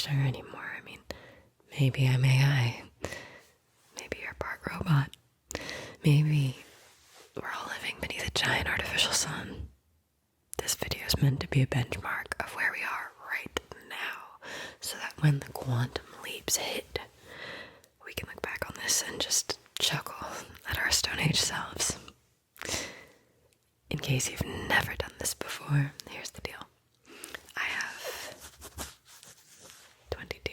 sure anymore. I mean, maybe I'm AI. Maybe you're part robot. Maybe we're all living beneath a giant artificial sun. This video is meant to be a benchmark of where we are right now, so that when the quantum leaps hit, we can look back on this and just chuckle at our Stone Age selves. In case you've never done this before, here's the deal. I have 22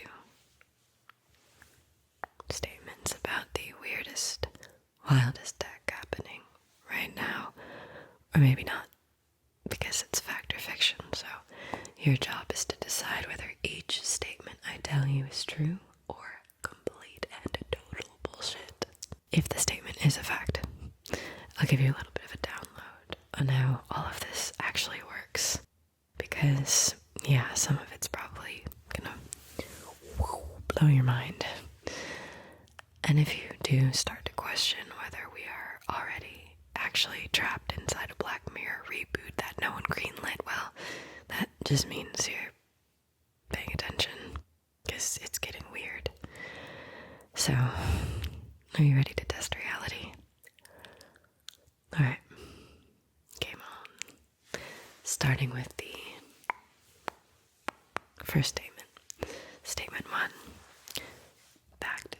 statements about the weirdest, wildest tech happening right now. Or maybe not, because it's fact or fiction, so your job is to decide whether each statement I tell you is true or complete and total bullshit. If the statement is a fact, I'll give you a little bit of a download on how all of this actually works. Because, yeah, some of it's probably gonna blow your mind. And if you do start to question whether we are already actually trapped inside a Black Mirror reboot that no one greenlit, well, that just means you're paying attention, because it's getting weird. So, are you ready to test reality? Alright, game on. Starting with the first statement. Statement 1. Fact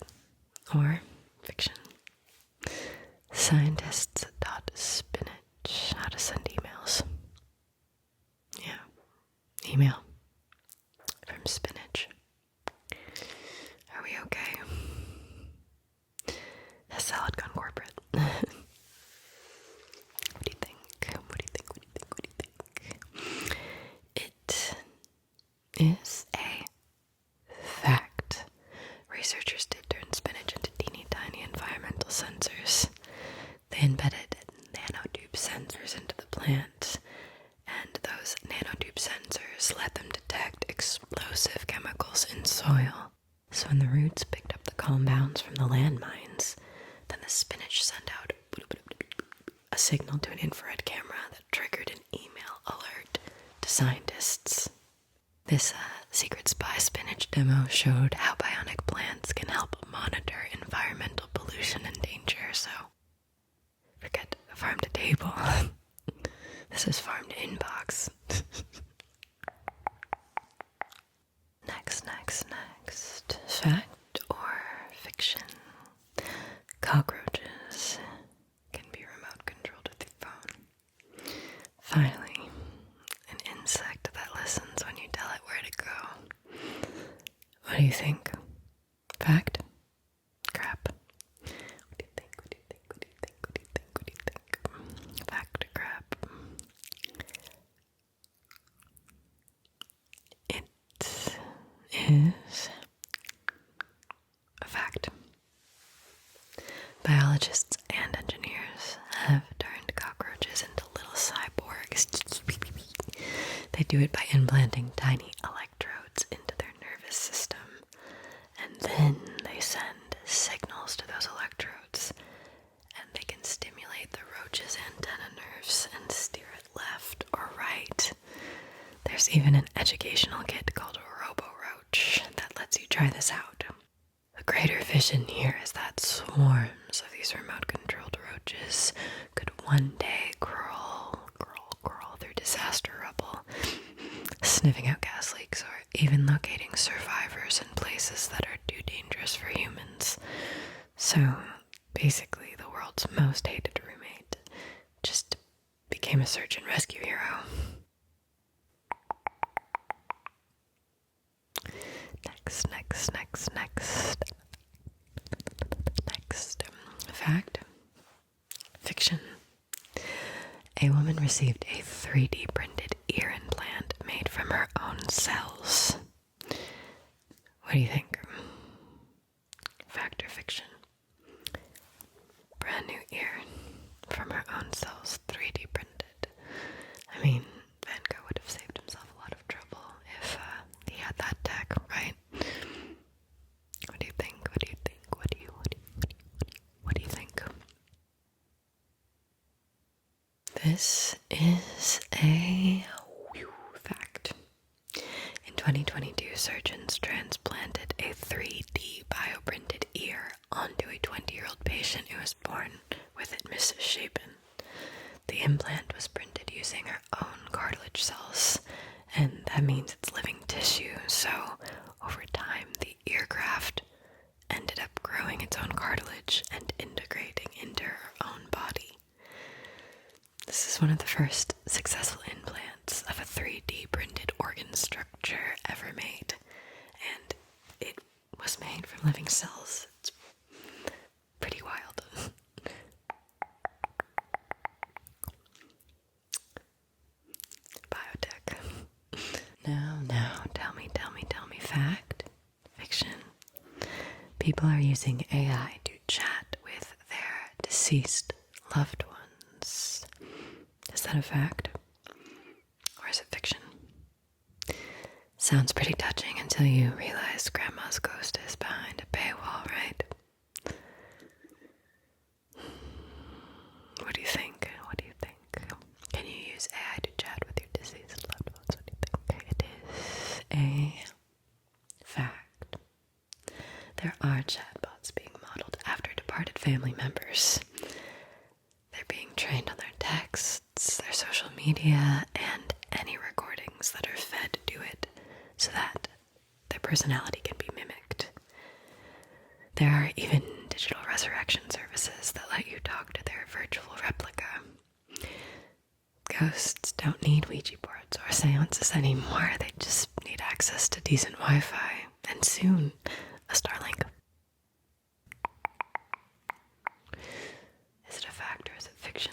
or fiction. Scientists taught spinach how to send emails. Yeah, email from spinach. Are we okay? Has salad gone corporate? What do you think? What do you think? What do you think? What do you think? It is a fact. Researchers did turn spinach into teeny tiny environmental sensors. They embedded nanotube sensors into the plant, and those nanotube sensors let them detect explosive chemicals in soil. So when the roots picked up the compounds from the landmines, then the spinach sent out a signal to an infrared camera that triggered an email alert to scientists. This secret spy spinach demo showed how bionic plants can help monitor environmental pollution and danger, so forget farm to table. This is farm to inbox. Next. Fact or fiction? Cockroaches can be remote controlled with your phone. Finally, an insect that listens when you tell it where to go. What do you think? Fact? Crap. What do you think? What do you think? What do you think? What do you think? What do you think? Fact or crap? It is a fact. Biologists and engineers have turned cockroaches into little cyborgs. They do it by implanting tiny electrodes into their nervous system, and then they send signals to those electrodes, and they can stimulate the roach's antenna nerves and steer it left or right. There's even an educational kit called Robo-Roach that lets you try this out. The greater vision here is that swarms of these remote-controlled roaches could one day crawl through disaster rubble, sniffing out gas leaks or even locating survivors in places that are too dangerous for humans. So, basically, the world's most hated roommate just became a search and rescue hero. Next. Fact? Fiction. A woman received a 3D printed ear implant made from her own cells. What do you think? Fact or fiction? Brand new ear from her own cells, 3D printed. I mean, Van Gogh would have saved himself a lot of trouble if he had that tech, right? What do you think? What do you think? What do you think? This is a fact. In 2022, surgeons transplanted a 3D bioprinted ear onto a 20-year-old patient who was born with it misshapen. The implant was printed using her own cartilage cells, and that means it's living tissue, so over time the ear graft ended up growing its own cartilage and integrating into her own body. This is one of the first successful implants of a 3D printed organ structure ever made, and it was made from living cells. It's pretty wild. Biotech. Now, tell me, fact, fiction. People are using AI to chat with their deceased loved ones. Is that a fact? Or is it fiction? Sounds pretty touching until you realize Grandma's ghost is behind a paywall, right? What do you think? Can you use AI to chat with your deceased loved ones? What do you think? It is a fact. There are chatbots being modeled after departed family members. They're being trained on their texts, their social media, and any recordings that are fed to it so that their personality can be mimicked. There are even digital resurrection services that let you talk to their virtual replica. Ghosts don't need Ouija boards or seances anymore. They just need access to decent Wi-Fi, and soon, a Starlink. Is it a fact or is it fiction?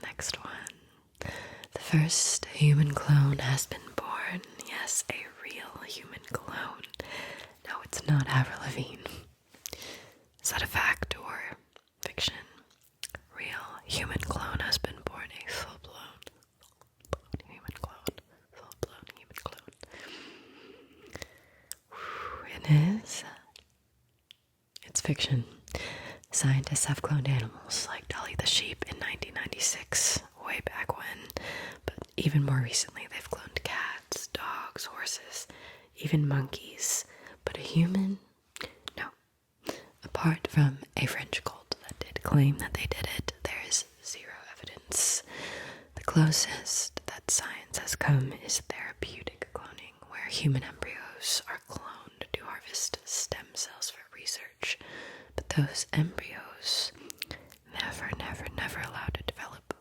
Next one. The first human clone has been born. Yes, a real human clone. No, it's not Avril Lavigne. Is that a fact or fiction? Real human clone has been born. A full-blown human clone. Full-blown human clone. It is. It's fiction. Scientists have cloned animals like Dolly the sheep in 1996, way back when, but even more recently they've cloned cats, dogs, horses, even monkeys. But a human? No. Apart from a French cult that did claim that they did it, there is zero evidence. The closest that science has come is therapeutic cloning, where human embryos are cloned to harvest stem cells for research. But those embryos never allowed to develop.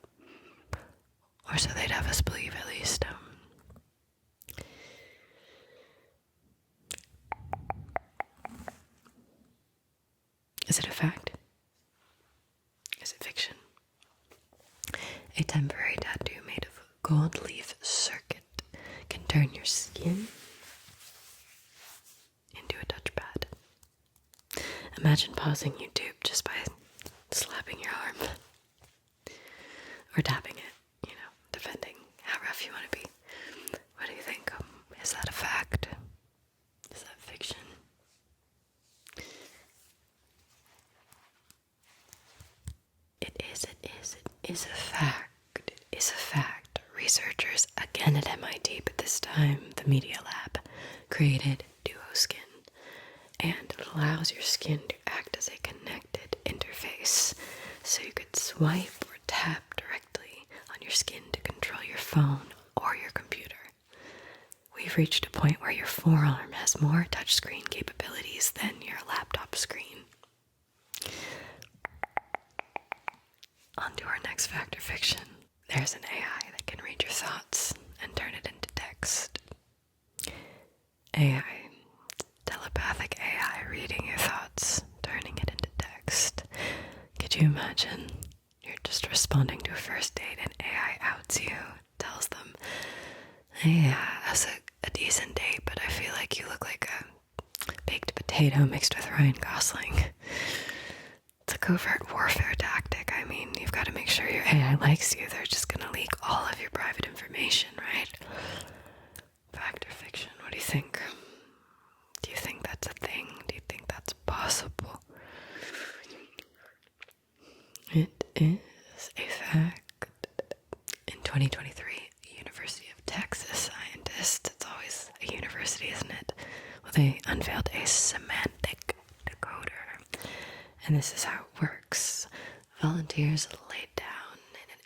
Or so they'd have us believe, at least. Is it a fact? Is it fiction? A temporary tattoo made of gold leaf circuit can turn your skin into a touchpad. Imagine pausing YouTube just by slapping your arm. Or tapping it, depending how rough you want to be. What do you think? Is that a fact? Is that fiction? It is a fact. It is a fact. Researchers, again at MIT, but this time the Media Lab, created DuoSkin. And it allows your skin to act as a connected interface. So you could swipe or tap directly on your skin to control your phone or your computer. We've reached a point where your forearm has more touchscreen capabilities than your laptop screen. On to our next fact or fiction. There's an AI that can read your thoughts and turn it into text. AI. Telepathic AI reading your thoughts, turning it into text. Could you imagine? You're just responding to a first date and AI outs you, tells them, hey, that was a decent date, but I feel like you look like a baked potato mixed with Ryan Gosling. It's a covert warfare tactic. I mean, you've got to make sure your AI likes you. They're just gonna leak all of your private information, right? Fact or fiction? What do you think? Do you think that's a thing? Do you think that's possible? It is a fact. In 2023, University of Texas scientists, it's always a university, isn't it? And this is how it works. Volunteers laid down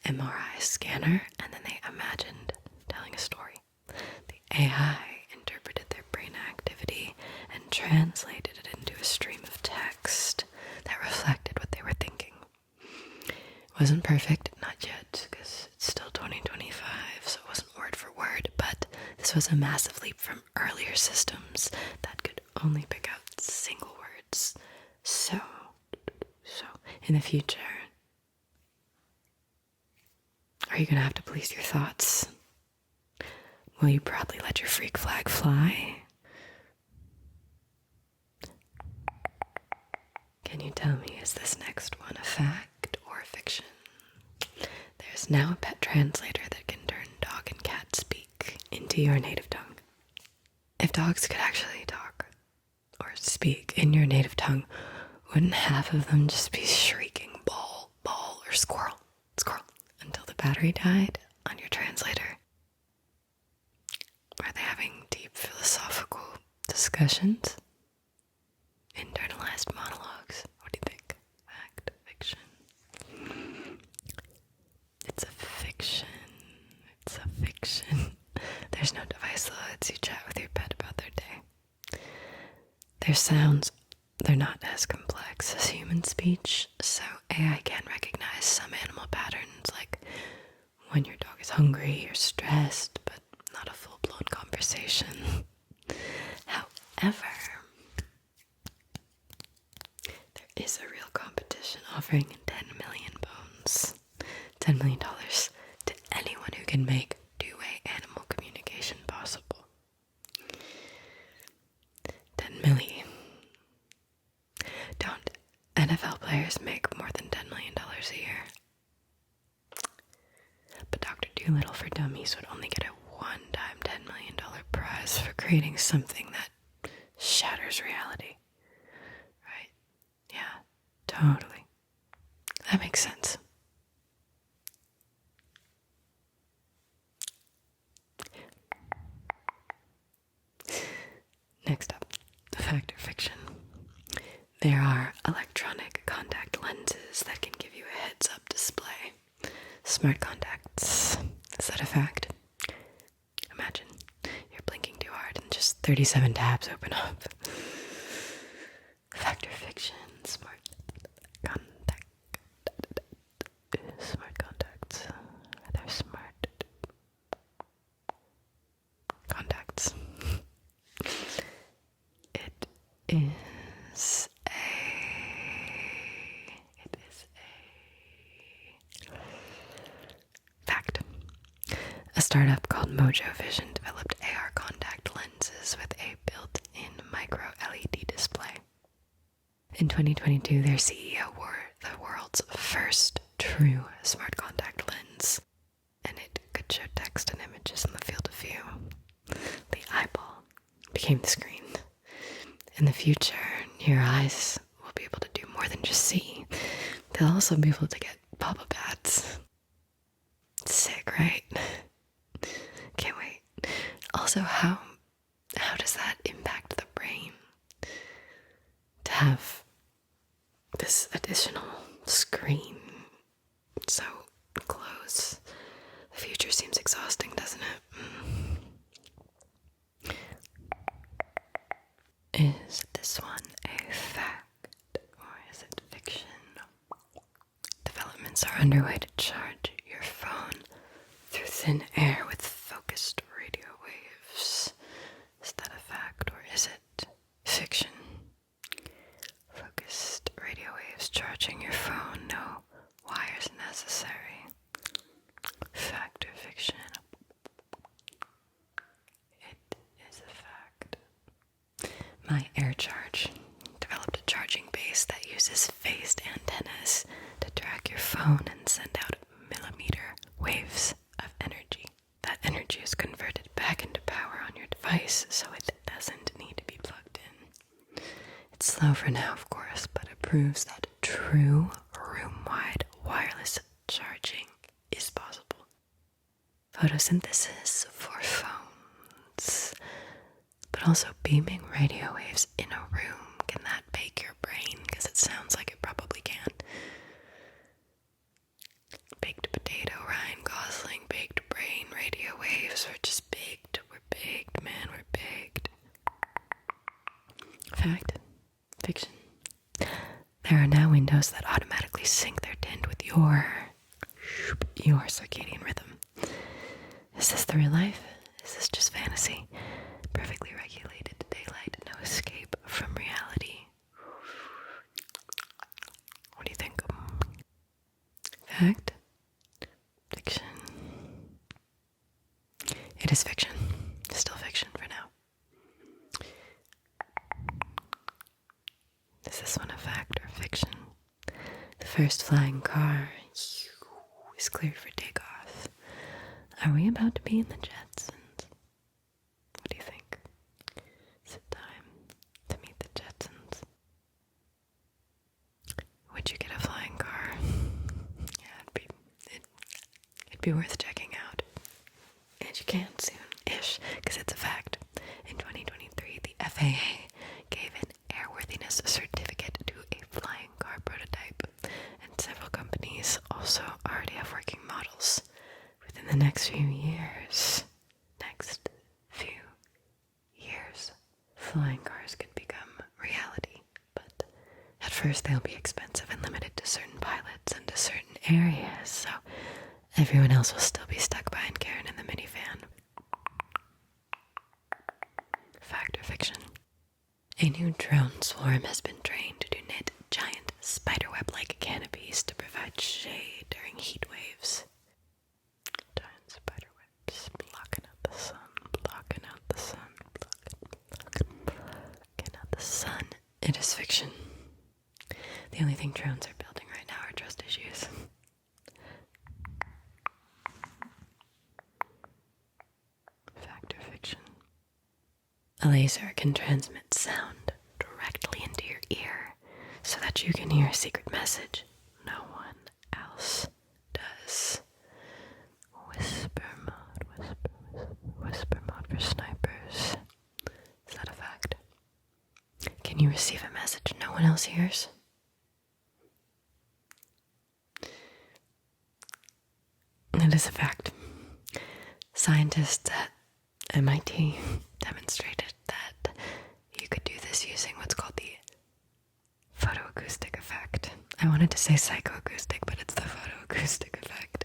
in an MRI scanner, and then they imagined telling a story. The AI interpreted their brain activity and translated it into a stream of text that reflected what they were thinking. It wasn't perfect, not yet, because it's still 2025, so it wasn't word for word, but this was a massive leap from earlier systems that could only pick out single words. So, in the future, are you gonna have to police your thoughts? Will you proudly let your freak flag fly? Can you tell me, is this next one a fact or a fiction? There's now a pet translator that can turn dog and cat speak into your native tongue. If dogs could actually talk or speak in your native tongue, wouldn't half of them just be shrieking ball, ball, or squirrel, squirrel, until the battery died on your translator? Are they having deep philosophical discussions? Internalized monologues? What do you think? Fact, fiction? It's a fiction. It's a fiction. There's no device that lets you chat with your pet about their day. Their sounds, they're not as complex as human speech, so AI can recognize some animal patterns, like when your dog is hungry or stressed, but not a full-blown conversation. However, there is a real competition offering 10 million bones, $10 million to anyone who can make two-way animal communication possible. 10 million. Don't NFL players make more than $10 million a year? But Dr. Dolittle for Dummies would only get a one-time $10 million prize for creating something that shatters reality. Right? Yeah, totally. That makes sense. Next up, fact or fiction. There are electronic contact lenses that can give you a heads-up display. Smart contacts. Is that a fact? Imagine you're blinking too hard and just 37 tabs open up. Fact or fiction? Smart contact. Smart contacts. They're smart contacts. It is fact. A startup called Mojo Vision developed AR contact lenses with a built-in micro LED display. In 2022, their CEO wore the world's first true smart contact lens, and it could show text and images in the field of view. The eyeball became the screen. In the future, your eyes will be able to do more than just see. They'll also be able to get pop-up ads. Sick, right? Can't wait. Also, how does that impact the brain? To have this additional screen so close. The future seems exhausting, doesn't it? Is this one a fact or is it fiction? Developments are underway to charge your phone through thin air with focused radio waves. Is that a fact or is it fiction? Focused radio waves charging your phone, no wires necessary. Fact or fiction? It is a fact. My AirCharge developed a charging base that uses phased antennas to track your phone and send out millimeter waves of energy. That energy is converted back into power on your device, so it doesn't need to be plugged in. It's slow for now, of course, but it proves that true room-wide wireless charging is possible. Photosynthesis for phones, but also beaming radio waves in a room. Can that bake your brain? Because it sounds like it probably There are now windows that automatically sync their tint with your circadian rhythm. Is this the real life? Is this just fantasy? Perfectly regulated daylight, no escape from reality. What do you think? Fact? Fiction? It is fiction. Still fiction for now. Is this one a fact or fiction? The first flying car is cleared for takeoff. Are we about to be in the Jetsons? What do you think? Is it time to meet the Jetsons? Would you get a flying car? Yeah, it'd be worth checking out. And you can soon-ish, because it's a fact. In 2023, the FAA gave an airworthiness certificate to a flying car prototype, and several companies also already have working models. Within the next few years, flying cars could become reality, but at first they'll be expensive and limited to certain pilots and to certain areas, so everyone else will still be stuck behind Karen in the minivan. Fact or fiction? A new drone swarm has been trained to knit giant spiderweb-like canopies to provide shade during heat waves. Giant spiderwebs blocking out the sun, blocking out the sun, blocking out the sun. It is fiction. The only thing drones are building right now are trust issues. Fact or fiction? A laser can transmit sound directly into your ear so that you can hear a secret message no one else does. Whisper mode, whisper mode for snipers. Is that a fact? Can you receive a message no one else hears? It is a fact. Scientists at MIT demonstrated that you could do this using what's called the photoacoustic effect. I wanted to say psychoacoustic, but it's the photoacoustic effect.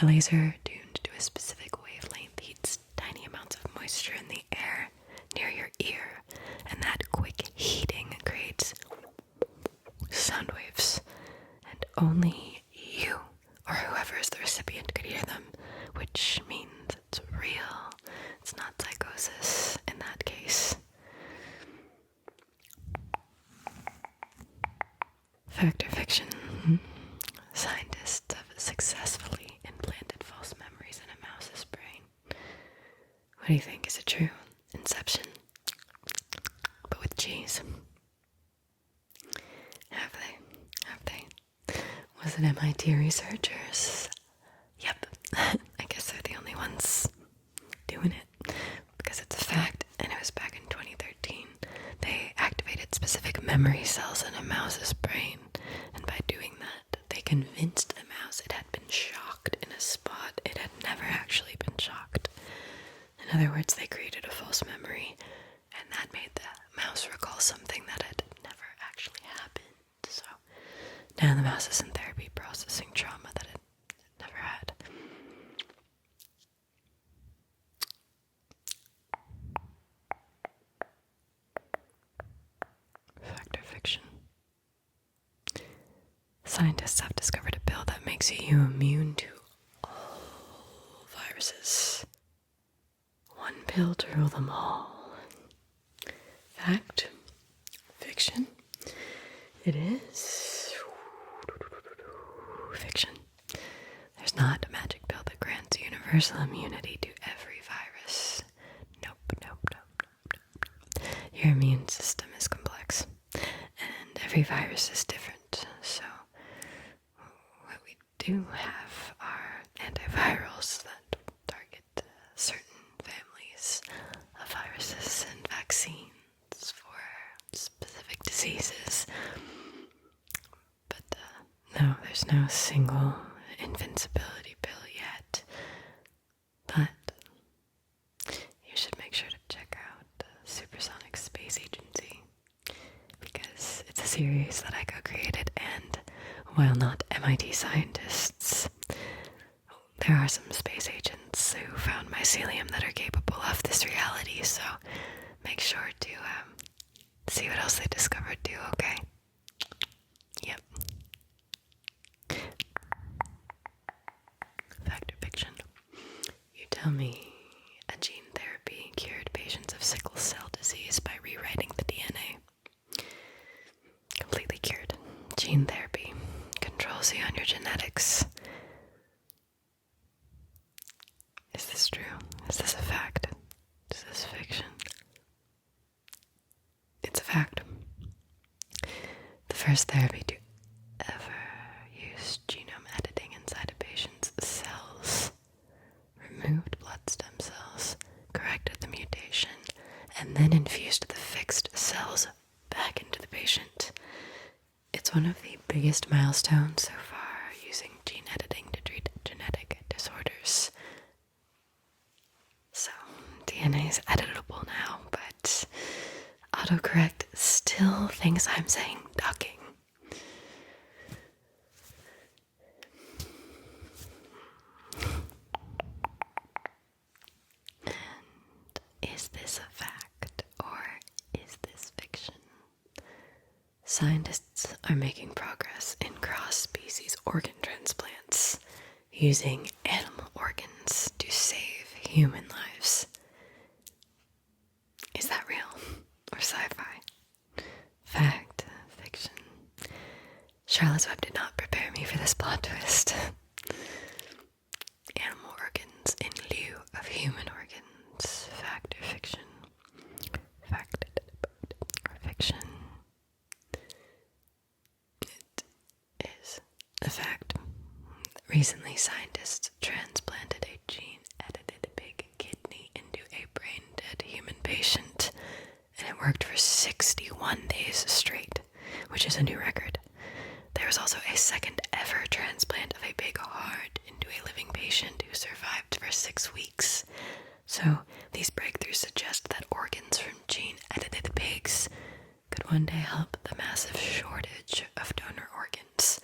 A laser tuned to a specific wavelength heats tiny amounts of moisture in the air near your ear, and that quick heating creates sound waves, and only you or whoever is the recipient could hear them, which means it's real. It's not psychosis in that case. Fact or fiction? Scientists have successfully implanted false memories in a mouse's brain. What do you think? Is it true? Inception? But with cheese. Have they? Was it MIT researchers? Yep. I guess they're the only ones doing it, because it's a fact, and it was back in 2013. They activated specific memory cells in a mouse's brain, and by doing that, they convinced the mouse it had been shocked in a spot it had never actually been shocked. In other words, they created a false memory, and that made the mouse recall something that had never actually happened. So now the mouse is in therapy processing trauma that it never had. Fact or fiction? Scientists have discovered a pill that makes you immune to all viruses. One pill to rule them all. Fact? Fiction? It is fiction. There's not a magic pill that grants universal immunity to every virus. Nope. Your immune system is complex, and every virus is different, so what we do have are antivirals that target certain families of viruses and vaccines for specific diseases. But no, there's no single invincibility pill yet. But you should make sure to check out Supersonic Space Agency, because it's a series that I co-created while not MIT scientists, there are some space agents who found mycelium that are capable of this reality, so make sure to see what else they discovered too, okay? Yep. Fact or fiction? You tell me a gene therapy cured patients of sickle cell disease by rewriting the DNA. Completely cured. Gene therapy controls you on your genetics. Is this true? Is this a fact? Is this fiction? It's a fact. The first therapy to ever use genome editing inside a patient's cells removed blood stem cells, corrected the mutation, and then infused the fixed cells back into the patient. It's one of the biggest milestones so far using gene editing to treat genetic disorders. So, DNA is editable now, but autocorrect still thinks I'm saying ducking. And is this a fact or is this fiction? Scientists are making progress in cross-species organ transplants using animal organs to save human lives. Is that real or sci-fi? Fact, fiction. Charlotte's Web did not prepare me for this plot twist. Animal organs in lieu of human organs. Fact or fiction? Fact or fiction? It is a fact. Recently, scientists transplanted a gene-edited pig kidney into a brain-dead human patient, and it worked for 61 days straight, which is a new record. There was also a second ever transplant of a pig heart into a living patient who survived for 6 weeks. So, these breakthroughs suggest that organs from gene-edited pigs could one day help the massive shortage of donor organs.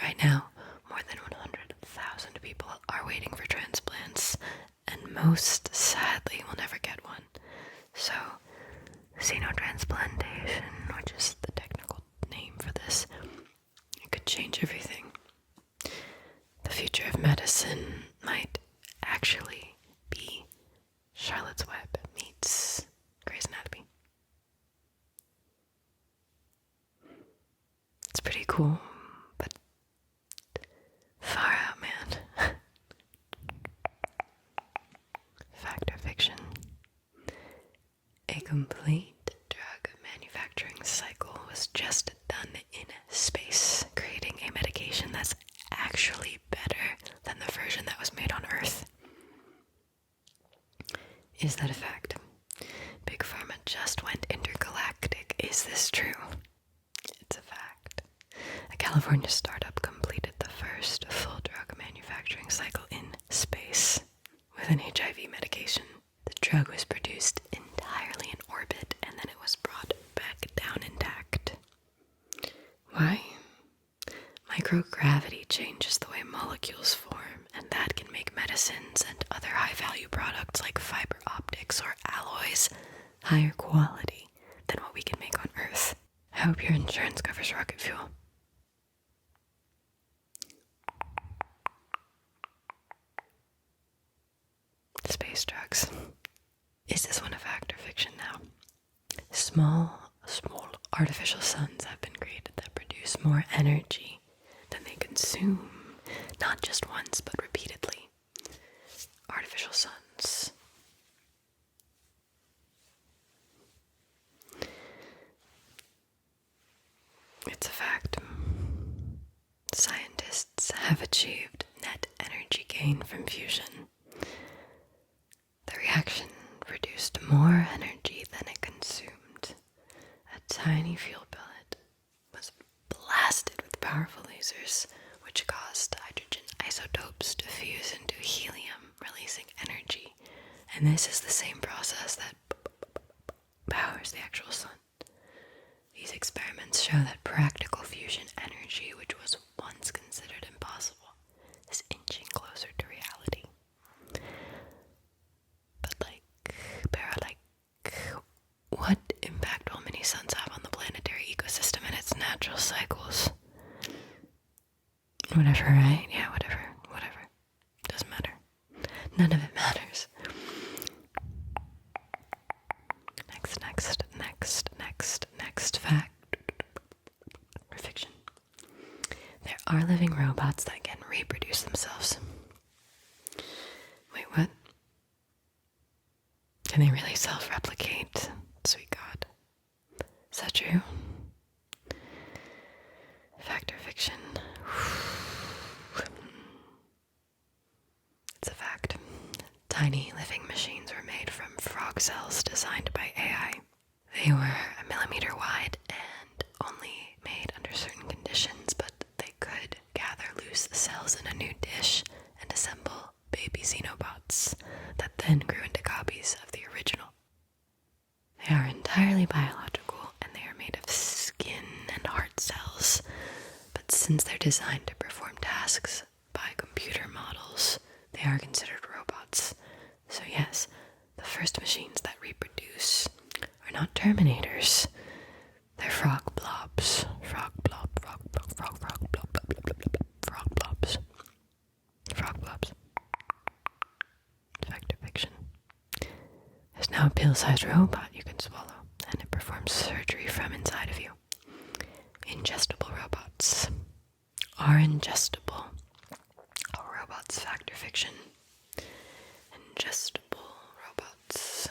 Right now, more than 100,000 people are waiting for transplants, and most, sadly, will never get one. So, xenotransplantation, which is the technical name for this, it could change everything. The future of medicine might actually be Charlotte's Web meets Grey's Anatomy. It's pretty cool, but far out, man. Fact or fiction? A complete drug manufacturing cycle was just done in space, creating a medication that's actually better than the version that was made on Earth. Is that a fact? Big Pharma just went intergalactic. Is this true? It's a fact. A California startup completed the first full drug manufacturing cycle in space with an HIV medication. The drug was produced entirely in orbit and then it was brought back down intact. Why? Microgravity changes the way molecules form, and that can make medicines and other high-value products like fiber optics or alloys higher quality than what we can make on Earth. I hope your insurance covers rocket fuel. Space drugs. Is this one a fact or fiction now? Small artificial suns have been created that produce more energy than they consume, not just once, but repeatedly. Artificial suns. It's a fact. Scientists have achieved net energy gain from fusion. The reaction produced more energy than it consumed. A tiny fuel pellet was blasted with powerful lasers, which caused hydrogen isotopes to fuse into helium, releasing energy. And this is the same process that powers the actual sun. These experiments show that practical fusion energy, which was little cycles. Whatever, right? Yeah, whatever. Doesn't matter. None of it matters. Next fact. Or fiction. There are living robots that can reproduce themselves. Wait, what? Can they really self-replicate? Sweet God. Is that true? Fact or fiction? It's a fact. Tiny living machines were made from frog cells designed by AI. They were 1 millimeter wide and only made under certain conditions, but they could gather loose cells in a new dish and assemble baby xenobots that then grew into copies of the original. They are entirely biological and they are made of skin and heart cells, but since they're designed to perform tasks by computer models, they are considered robots. So yes, the first machines that reproduce are not Terminators. They're frog blobs. Frog blobs. Fact or fiction? There's now a pill-sized robot you can swallow, and it performs surgery from inside of you. Ingestible robots are ingestible. Robots, fact or fiction? Ingestible robots.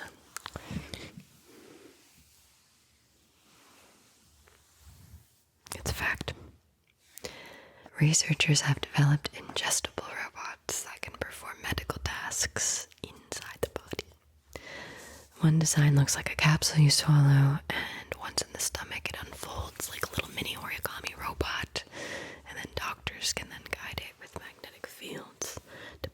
It's a fact. Researchers have developed ingestible robots that can perform medical tasks inside the body. One design looks like a capsule you swallow, and once in the stomach it unfolds like a little mini origami robot, and then doctors can then guide it with magnetic fields to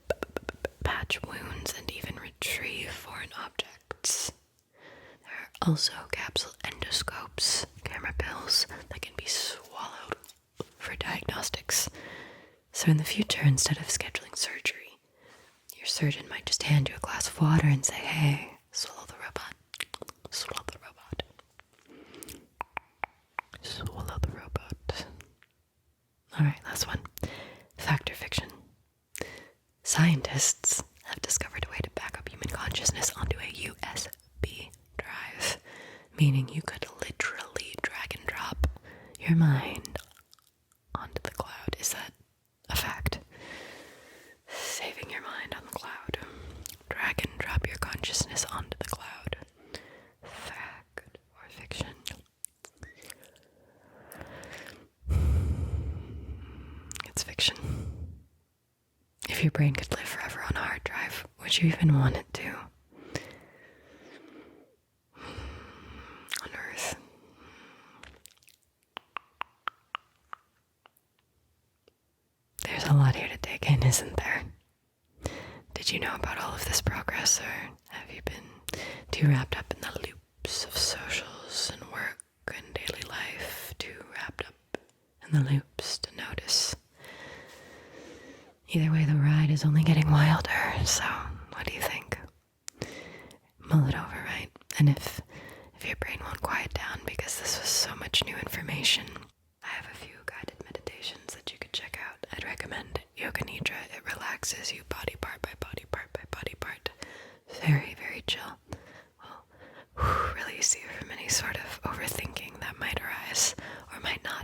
patch wounds and even retrieve foreign objects. There are also capsule endoscopes, camera pills that can be swallowed for diagnostics. So in the future, instead of scheduling surgery, your surgeon might just hand you a glass of water and say, hey, swallow the robot. Swallow the robot. Swallow the robot. Alright, last one. Fact or fiction? Scientists have discovered a way to back up human consciousness onto a USB drive, meaning you could literally drag and drop your mind onto the cloud. Is that a fact? Saving your mind on the cloud. Drag and drop your consciousness onto the cloud. Fact or fiction? It's fiction. If your brain could live forever on a hard drive, would you even want it to? On Earth. There's a lot here to take in, isn't there? Did you know about all of this progress, or have you been too wrapped up in the loops of socials and work and daily life, too wrapped up in the loops to notice? Either way, the ride is only getting wilder, so what do you think? Mull it over, right? And if your brain won't quiet down because this was so much new information, I have a few guided meditations that you could check out. I'd recommend Yoga Nidra. It relaxes you body part by body part by body part. Very, very chill. Will release you from any sort of overthinking that might arise or might not